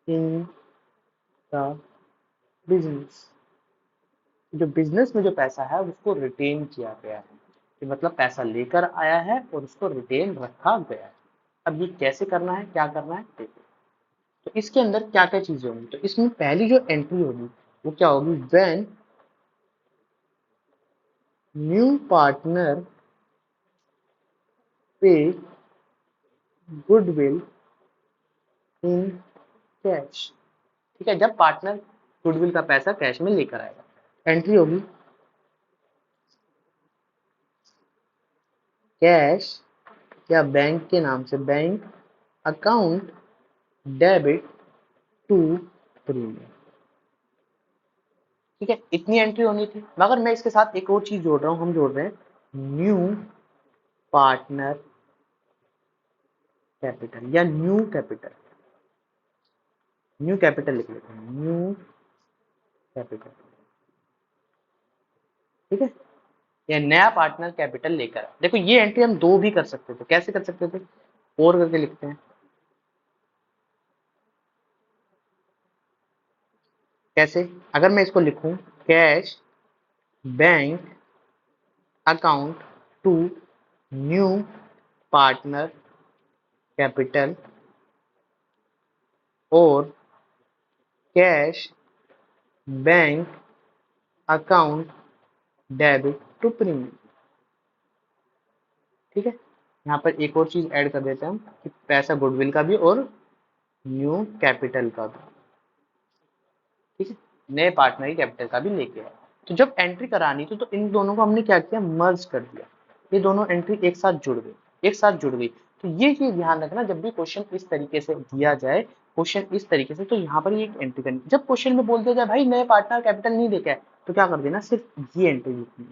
in the business। जो बिजनेस में जो पैसा है उसको रिटेन किया गया है, कि मतलब पैसा लेकर आया है और उसको रिटेन रखा गया है। अब ये कैसे करना है, क्या करना है देखो। तो इसके अंदर क्या क्या चीजें होंगी, तो इसमें पहली जो एंट्री होगी वो क्या होगी, व्हेन न्यू पार्टनर पे गुडविल इन कैश। ठीक है, जब पार्टनर गुडविल का पैसा कैश में लेकर आएगा, एंट्री होगी कैश या बैंक के नाम से, bank account debit to premium. ठीक है, इतनी एंट्री होनी थी, मगर मैं इसके साथ एक और चीज जोड़ रहा हूं, हम जोड़ रहे हैं न्यू पार्टनर कैपिटल या न्यू कैपिटल। न्यू कैपिटल लिख लेते हैं, न्यू कैपिटल। ठीक है, या नया पार्टनर कैपिटल लेकर। देखो ये एंट्री हम दो भी कर सकते थे, कैसे कर सकते थे, और करके लिखते हैं। कैसे, अगर मैं इसको लिखूं cash bank account to new partner capital और cash bank account debit to premium. ठीक है, यहाँ पर एक और चीज ऐड कर देते हैं हम, कि पैसा गुडविल का भी और न्यू कैपिटल का भी। ठीक है, नए पार्टनर की कैपिटल का भी लेके आए। तो जब एंट्री करानी थी तो इन दोनों को हमने क्या किया, मर्ज कर दिया, ये दोनों एंट्री एक साथ जुड़ गई, तो ये चीज ध्यान रखना, जब भी क्वेश्चन इस तरीके से दिया जाए, क्वेश्चन इस तरीके से, तो यहाँ पर ये एक एंट्री करनी। जब क्वेश्चन में बोल दिया जाए भाई नए पार्टनर कैपिटल नहीं देखा है, तो क्या कर देना, सिर्फ ये एंट्री लिखनी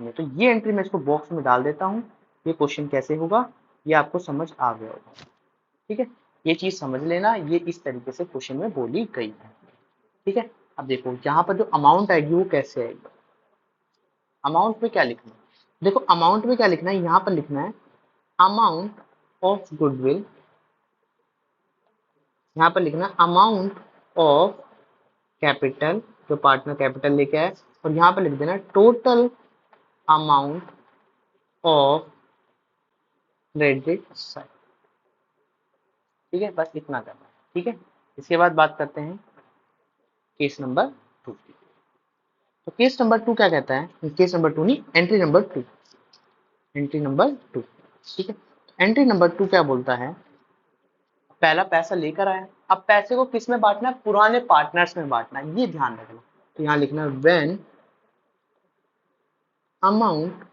है, तो ये एंट्री मैं इसको बॉक्स में डाल देता हूँ। ये क्वेश्चन कैसे होगा ये आपको समझ आ गया होगा। ठीक है, ये चीज समझ लेना, ये इस तरीके से क्वेश्चन में बोली गई है। ठीक है, अब देखो यहाँ पर जो अमाउंट आएगी वो कैसे आएगी, अमाउंट में क्या लिखना है, देखो अमाउंट में क्या लिखना है, यहाँ पर लिखना है अमाउंट ऑफ गुडविल, यहाँ पर लिखना है अमाउंट ऑफ कैपिटल, जो पार्टनर कैपिटल लेके आए, और यहाँ पर लिख देना total amount of credit side. ठीक है, बस इतना करना है। ठीक है, इसके बाद बात करते हैं केस नंबर 2 की। तो केस नंबर 2 क्या कहता है, केस नंबर 2 नहीं, एंट्री नंबर 2, एंट्री नंबर 2, ठीक है। एंट्री नंबर 2 क्या बोलता है, पहला पैसा लेकर आया, अब पैसे को किस में बांटना है, पुराने पार्टनर्स में बांटना है, ये ध्यान रखना। तो यहाँ लिखना है when amount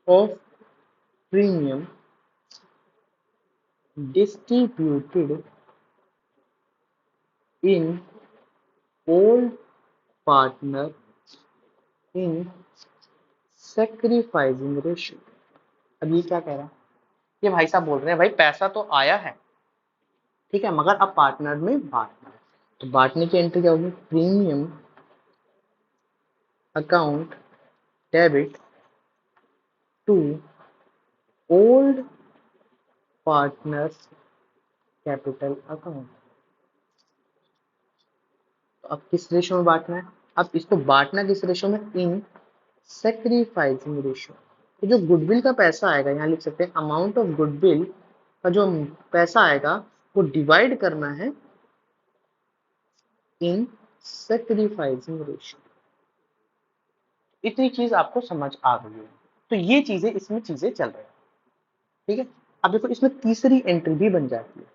of premium distributed in old partner in sacrificing ratio। अब ये क्या कह रहा है, ये भाई साहब बोल रहे हैं भाई पैसा तो आया है, ठीक है, मगर अब पार्टनर में बांटना है। तो बांटने की एंट्री क्या होगी, premium account debit to old partners capital account. तो अब किस रेशो में बांटना है, अब इसको बांटना किस रेशो में, इन सेक्रीफाइसिंग रेशो। तो जो गुडविल का पैसा आएगा, यहाँ लिख सकते हैं अमाउंट ऑफ गुडविल का जो पैसा आएगा वो डिवाइड करना है इन सेक्रीफाइसिंग रेशो। इतनी चीज आपको समझ आ गई है, तो ये चीजें इसमें चीजें चल रही है, ठीक है। अब देखो इसमें तीसरी एंट्री भी बन जाती है।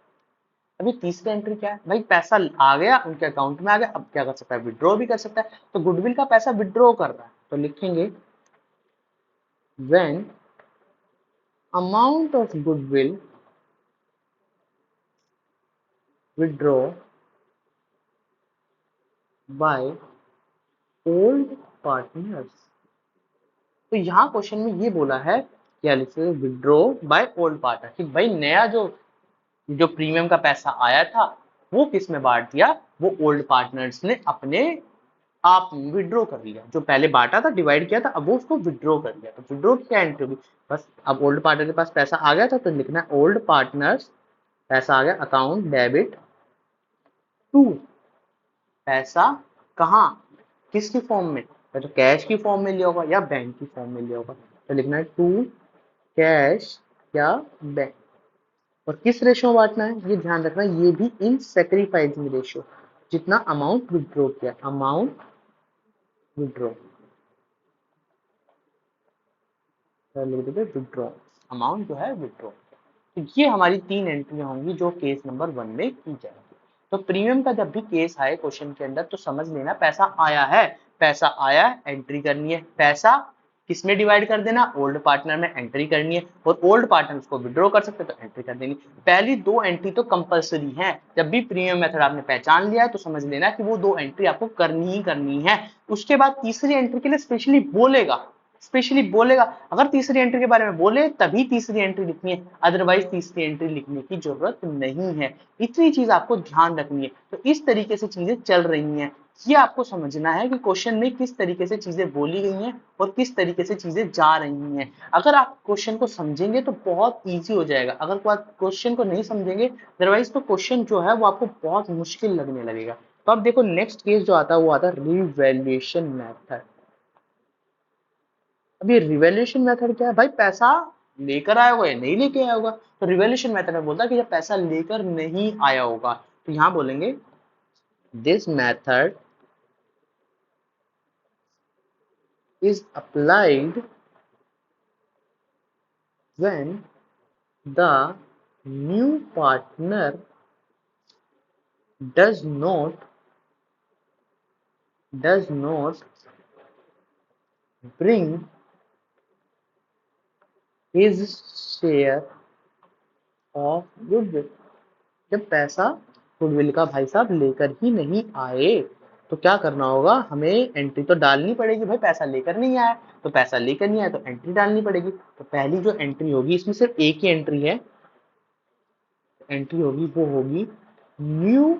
अभी तीसरी एंट्री क्या है भाई, पैसा आ गया उनके अकाउंट में आ गया, अब क्या कर सकता है, विड्रॉ भी कर सकता है। तो गुडविल का पैसा विड्रॉ कर रहा है, तो लिखेंगे when amount of goodwill withdraw by old partners. तो यहाँ क्वेश्चन में ये बोला है, क्या लिखे, विड्रॉ बाय ओल्ड पार्टनर, कि भाई नया जो जो प्रीमियम का पैसा आया था वो किस में बांट दिया, वो ओल्ड पार्टनर्स ने अपने आप विड्रॉ कर लिया। जो पहले बांटा था, डिवाइड किया था, अब वो उसको विड्रॉ कर लिया। तो विड्रॉ की क्या एंट्री होगी, बस अब ओल्ड पार्टनर के पास पैसा आ गया था, तो लिखना है ओल्ड पार्टनर्स, पैसा आ गया, अकाउंट डेबिट टू, पैसा कहाँ, किसकी फॉर्म में, या तो कैश की फॉर्म में लिया होगा या बैंक की फॉर्म में लिया होगा, तो लिखना है टू कैश या बैंक। और किस रेशो में बांटना है, ये ध्यान रखना, ये भी इन सेक्रीफाइसिंग रेशो, जितना अमाउंट विड्रॉ किया, अमाउंट विड्रॉ, लिख देते विड्रॉ, अमाउंट जो है विड्रॉ। तो ये हमारी तीन एंट्रियां होंगी जो केस नंबर 1 में की जाएगी। तो प्रीमियम का जब भी केस आए क्वेश्चन के अंदर, तो समझ लेना पैसा आया है, पैसा आया है, एंट्री करनी है, पैसा किसमें डिवाइड कर देना, ओल्ड पार्टनर में एंट्री करनी है, और ओल्ड पार्टनर उसको विड्रॉ कर सकते हैं तो एंट्री कर देनी। पहली दो एंट्री तो कंपलसरी है, जब भी प्रीमियम मेथड आपने पहचान लिया है तो समझ लेना कि वो दो एंट्री आपको करनी ही करनी है। उसके बाद तीसरी एंट्री के लिए स्पेशली बोलेगा, स्पेशली बोलेगा, अगर तीसरी एंट्री के बारे में बोले तभी तीसरी एंट्री लिखनी है, अदरवाइज तीसरी एंट्री लिखने की जरूरत नहीं है। इतनी चीज आपको ध्यान रखनी है। तो इस तरीके से चीजें चल रही हैं, ये आपको समझना है कि क्वेश्चन में किस तरीके से चीजें बोली गई हैं और किस तरीके से चीजें जा रही हैं। अगर आप क्वेश्चन को समझेंगे तो बहुत ईजी हो जाएगा, अगर क्वेश्चन को नहीं समझेंगे अदरवाइज तो क्वेश्चन जो है वो आपको बहुत मुश्किल लगने लगेगा। तो अब देखो नेक्स्ट केस जो आता है वो आता है रिवैल्यूएशन मेथड। अब ये रिवैल्यूएशन मेथड क्या है भाई, पैसा लेकर आया होगा या नहीं लेके आया होगा। तो रिवैल्यूएशन मेथड में बोलता है कि जब पैसा लेकर नहीं आया होगा, तो यहां बोलेंगे this method is applied when the new partner does not bring his share of goodwill. जब पैसा गुडविल का भाई साहब लेकर ही नहीं आए तो क्या करना होगा, हमें एंट्री तो डालनी पड़ेगी, भाई पैसा लेकर नहीं आया तो पैसा लेकर नहीं आया तो एंट्री डालनी पड़ेगी। तो पहली जो एंट्री होगी इसमें सिर्फ एक ही एंट्री है, एंट्री होगी वो होगी new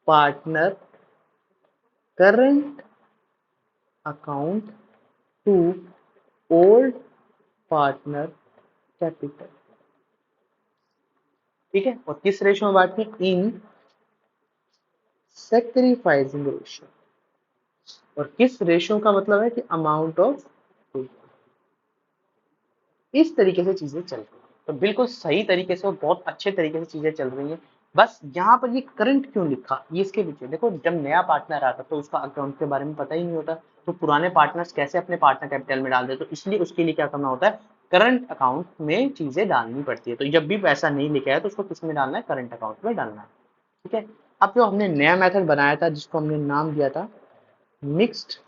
partner current account to old partner capital, ठीक है। और किस रेशो में बांटनी, इन सेक्रीफाइसिंग रेशो। और किस रेशो का मतलब है कि अमाउंट ऑफ, इस तरीके से चीजें चल रही हैं। तो बिल्कुल सही तरीके से और बहुत अच्छे तरीके से चीजें चल रही हैं। बस यहाँ पर ये करंट क्यों लिखा, ये इसके पीछे देखो, जब नया पार्टनर आता तो उसका अकाउंट के बारे में पता ही नहीं होता, तो पुराने पार्टनर्स कैसे अपने पार्टनर कैपिटल में डाल दे, तो इसलिए उसके लिए क्या करना होता है, करंट अकाउंट में चीजें डालनी पड़ती है। तो जब भी पैसा नहीं लेके आया तो उसको किस में डालना है, करंट अकाउंट में डालना है। ठीक है। अब जो हमने नया मेथड बनाया था जिसको हमने नाम दिया था मिक्स्ड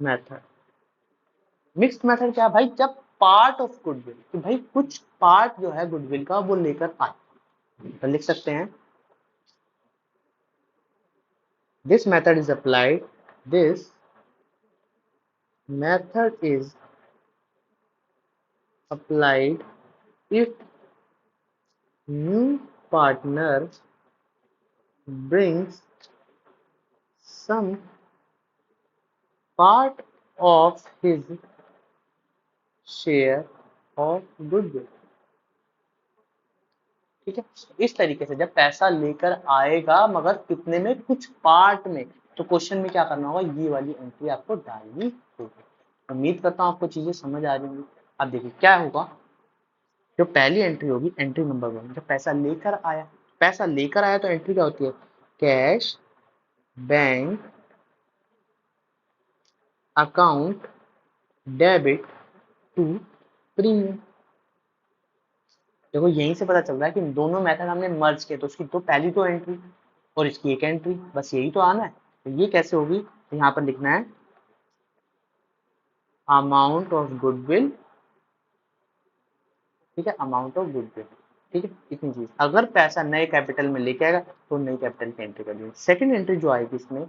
मेथड। मिक्स्ड मेथड क्या है भाई, जब पार्ट ऑफ गुडविल, कि भाई कुछ पार्ट जो है गुडविल का वो लेकर आए, तो लिख सकते हैं this method is applied, this method is applied if new partner brings some part of his share of goodwill। ठीक है। इस तरीके से जब पैसा लेकर आएगा मगर कितने में, कुछ पार्ट में, तो क्वेश्चन में क्या करना होगा, ये वाली एंट्री आपको डालनी होगी। उम्मीद करता हूँ आपको चीजें समझ आ रही होंगी। अब देखिए क्या होगा, जो पहली एंट्री होगी एंट्री नंबर 1, जब पैसा लेकर आया, पैसा लेकर आया तो एंट्री क्या होती है, cash bank account debit to premium. देखो यहीं से पता चल रहा है कि दोनों मेथड हमने मर्ज किए, तो उसकी तो पहली तो एंट्री और इसकी एक एंट्री, बस यही तो आना है। तो ये कैसे होगी, तो यहाँ पर लिखना है अमाउंट ऑफ गुडविल। ठीक है, अमाउंट ऑफ गुडविल। ठीक है, इतनी चीज, अगर पैसा नए कैपिटल में लेके आएगा तो नई कैपिटल की एंट्री कर देंगे। सेकंड एंट्री जो आएगी इसमें,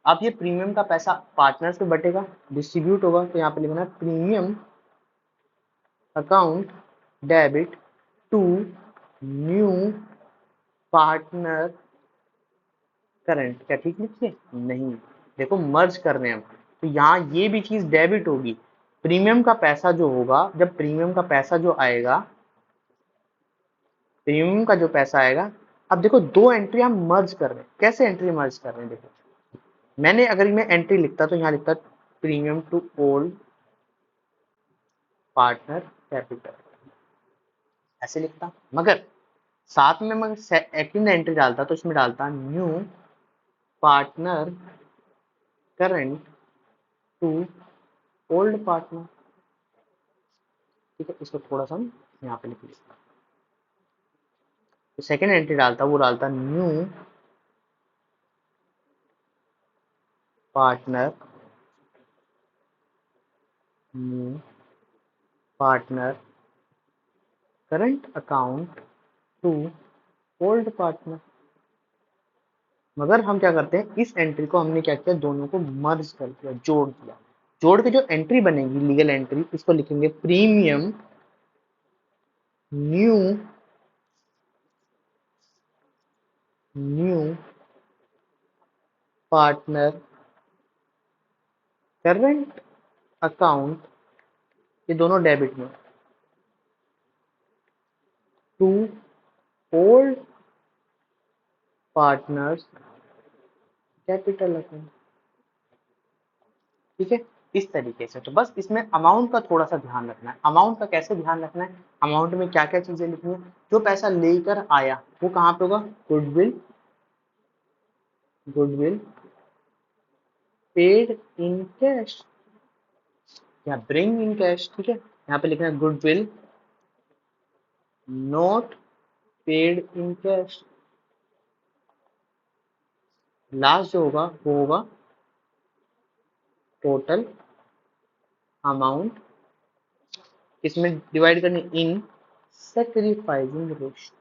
अब ये प्रीमियम का पैसा पार्टनर्स पे बटेगा, डिस्ट्रीब्यूट होगा, तो यहाँ पे लिखना है premium account debit to new partner current. क्या ठीक लिखिए, नहीं, देखो मर्ज कर रहे हैं हम, तो यहाँ ये भी चीज डेबिट होगी। प्रीमियम का पैसा जो होगा, जब प्रीमियम का पैसा जो आएगा, प्रीमियम का जो पैसा आएगा, अब देखो दो एंट्री हम मर्ज कर रहे हैं, कैसे एंट्री मर्ज कर रहे हैं, देखो मैंने अगर मैं एंट्री लिखता तो यहाँ लिखता premium to old partner capital, ऐसे लिखता, मगर साथ में मैं सेकंड एंट्री डालता तो इसमें डालता new partner current to old partner. ठीक है, इसको थोड़ा सा हम यहाँ पे लिख लेते, तो सेकंड एंट्री डालता वो डालता new partner, new partner current account to old partner. मगर हम क्या करते हैं, इस एंट्री को हमने क्या किया, दोनों को मर्ज कर दिया, जोड़ दिया। जोड़ के जो एंट्री बनेगी लीगल एंट्री, इसको लिखेंगे premium new new partner current account, ये दोनों डेबिट में, to old partners capital account. ठीक है, इस तरीके से। तो बस इसमें अमाउंट का थोड़ा सा ध्यान रखना है। अमाउंट का कैसे ध्यान रखना है, अमाउंट में क्या क्या चीजें लिखनी है, जो पैसा लेकर आया वो कहाँ पे होगा, goodwill, goodwill paid in cash या ब्रिंग इन कैश। ठीक है, यहाँ पे लिखना है goodwill not paid in cash. Last जो होगा वो होगा टोटल अमाउंट, इसमें डिवाइड करनी इन सेक्रीफाइसिंग रेशियो,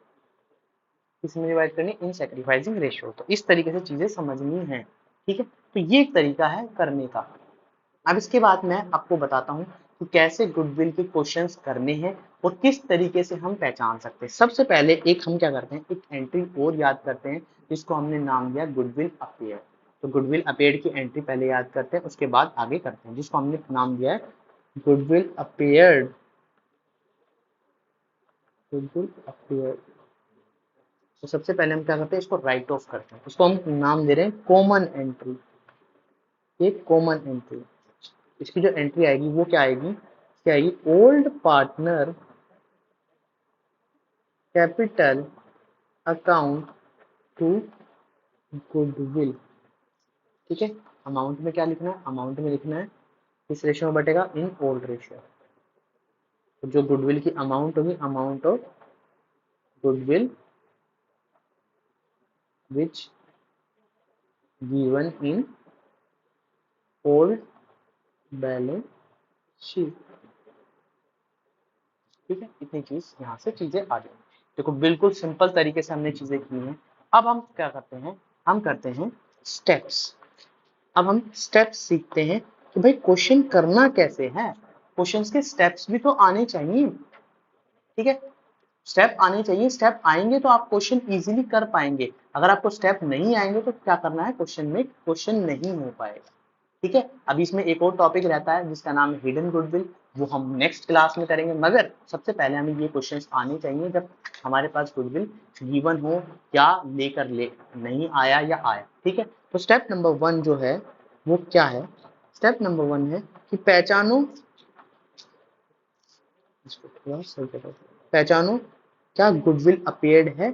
इसमें डिवाइड करनी इन सेक्रीफाइसिंग रेशियो। तो इस तरीके से चीजें समझनी है। ठीक है, तो ये एक तरीका है करने का। अब इसके बाद मैं आपको बताता हूँ कि कैसे गुडविल के क्वेश्चंस करने हैं और किस तरीके से हम पहचान सकते हैं। सबसे पहले एक हम क्या करते हैं, एक एंट्री और याद करते हैं जिसको हमने नाम दिया गुडविल अपेयर। तो गुडविल अपेयर की एंट्री पहले याद करते हैं, उसके बाद आगे करते हैं, जिसको हमने नाम दिया है गुडविल अपेयर्ड, गुडविल अपेयर्ड। तो सबसे पहले हम क्या करते हैं, इसको राइट ऑफ करते हैं, इसको हम नाम दे रहे हैं कॉमन एंट्री। एक कॉमन एंट्री, इसकी जो एंट्री आएगी वो क्या आएगी, क्या आएगी, old partner capital account to goodwill. ठीक है, अमाउंट में क्या लिखना है, अमाउंट में लिखना है किस रेशियो में बटेगा, इन ओल्ड रेशियो। तो जो गुडविल की अमाउंट होगी, amount of goodwill which given in old balance sheet. ठीक है, इतनी चीज यहाँ से चीजें आ जाएंगी। देखो बिल्कुल सिंपल तरीके से हमने चीजें की हैं। अब हम क्या करते हैं, हम करते हैं स्टेप्स। अब हम स्टेप्स सीखते हैं कि भाई क्वेश्चन करना कैसे है, क्वेश्चंस के स्टेप्स भी तो आने चाहिए। ठीक है, स्टेप आने चाहिए, स्टेप आएंगे तो आप क्वेश्चन इजीली कर पाएंगे। अगर आपको स्टेप नहीं आएंगे तो क्या करना है, क्वेश्चन में क्वेश्चन नहीं हो पाएगा। ठीक है, अभी इसमें एक और टॉपिक रहता है जिसका नाम है हिडन गुडविल, वो हम नेक्स्ट क्लास में करेंगे। मगर सबसे पहले हमें ये क्वेश्चंस आने चाहिए जब हमारे पास गुडविल गिवन हो, या लेकर ले नहीं आया या आया। ठीक है, तो स्टेप नंबर 1 जो है वो क्या है, स्टेप नंबर 1 है कि पहचानो, इसको थोड़ा सही करो, पहचानो क्या गुडविल अपीयर्ड है।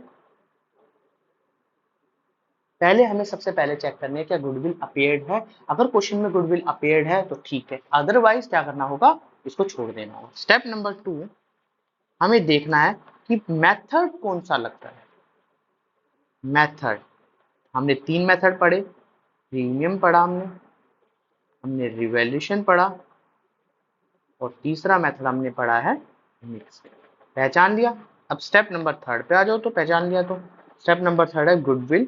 पहले हमें सबसे पहले चेक करनी है क्या गुडविल अपीयर्ड है। अगर क्वेश्चन में गुडविल अपीयर्ड है तो ठीक है, अदरवाइज क्या करना होगा, इसको छोड़ देना होगा। स्टेप नंबर 2 हमें देखना है कि मेथड कौन सा लगता है। मेथड हमने 3 मेथड पढ़े, प्रीमियम पढ़ा हमने, हमने रिवैल्यूएशन पढ़ा, और तीसरा मेथड हमने पढ़ा है मिक्स। पहचान लिया। अब स्टेप नंबर 3 पे आ जाओ, तो पहचान लिया तो स्टेप नंबर 3 है गुडविल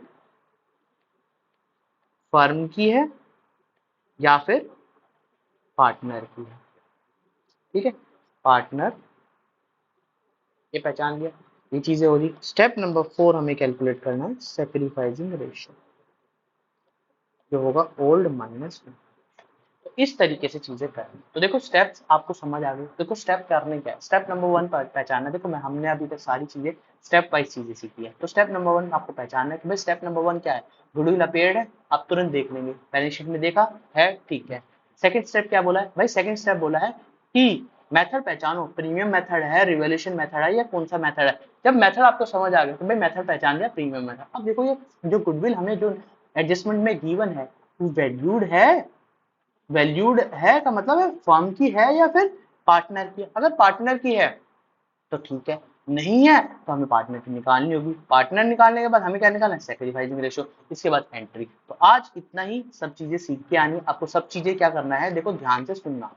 फर्म की है या फिर पार्टनर की है। ठीक है, पार्टनर, ये पहचान लिया, ये चीजें हो रही। स्टेप नंबर 4 हमें कैलकुलेट करना है सैक्रिफाइसिंग रेशियो, जो होगा ओल्ड माइनस। तो इस तरीके से चीजें करनी। तो देखो स्टेप्स आपको समझ आ गई। देखो स्टेप करने क्या है, स्टेप नंबर 1 पहचानना। देखो मैं हमने अभी तक सारी चीजें स्टेप वाइज चीजें सीखी है। तो स्टेप नंबर 1 आपको पहचानना है कि भाई स्टेप नंबर 1 क्या है, गुडविल अपीयर्ड है, आप तुरंत देख लेंगे, बैलेंस शीट में देखा है, ठीक है। सेकंड स्टेप क्या बोला है भाई, सेकंड स्टेप बोला है कि मेथड पहचानो, प्रीमियम मेथड है, रिवैल्यूएशन मेथड है, या कौन सा मेथड है। जब मेथड आपको समझ आ गया तो भाई मेथड पहचान लिया, प्रीमियम मेथड। अब देखो ये जो गुडविल हमें जो एडजस्टमेंट में गिवन है, वैल्यूड है, वैल्यूड है का मतलब है फर्म की है या फिर पार्टनर की है। अगर पार्टनर की है तो ठीक है, नहीं है तो हमें पार्टनर की निकालनी होगी। पार्टनर निकालने के बाद हमें क्या निकालना है, सैक्रिफाइसिंग रेशियो, इसके बाद एंट्री। तो आज इतना ही, सब चीजें सीख के आनी आपको, सब चीजें क्या करना है, देखो ध्यान से सुनना।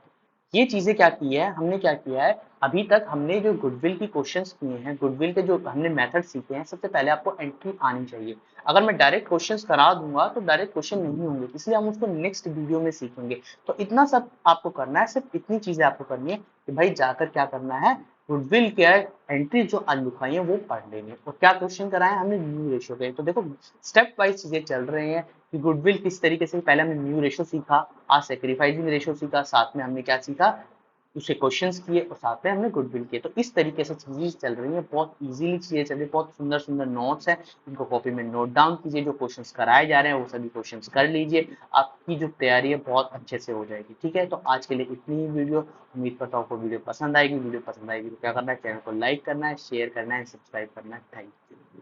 ये चीजें क्या की है हमने, क्या किया है अभी तक, हमने जो गुडविल की क्वेश्चंस किए हैं, गुडविल के जो हमने मेथड सीखे हैं, सबसे पहले आपको एंट्री आनी चाहिए। अगर मैं डायरेक्ट क्वेश्चंस करा दूंगा तो डायरेक्ट क्वेश्चन नहीं होंगे, इसलिए हम उसको नेक्स्ट वीडियो में सीखेंगे। तो इतना सब आपको करना है, सिर्फ इतनी चीजें आपको करनी है कि भाई जाकर क्या करना है, गुडविल क्या एंट्री जो आज लिखाई है वो पढ़ लेंगे। और क्या क्वेश्चन कराए हमने, न्यू रेशियो के। तो देखो स्टेप वाइज चीजें चल रही हैं कि गुडविल किस तरीके से, पहले हमने न्यू रेशियो सीखा, आज सैक्रिफाइसिंग रेशियो सीखा, साथ में हमने क्या सीखा, उसे क्वेश्चंस किए, और साथ में हमने गुडविल किए। तो इस तरीके से चीजें चल रही है, बहुत इजीली चीजें चल रही है, बहुत सुंदर सुंदर नोट्स हैं, इनको कॉपी में नोट डाउन कीजिए। जो क्वेश्चंस कराए जा रहे हैं वो सभी क्वेश्चंस कर लीजिए, आपकी जो तैयारी है बहुत अच्छे से हो जाएगी। ठीक है, तो आज के लिए इतनी ही वीडियो, उम्मीद करता हूँ आपको वीडियो पसंद आएगी। वीडियो पसंद आएगी तो क्या करना है, चैनल को लाइक करना है, शेयर करना है, सब्सक्राइब करना है। Thank you.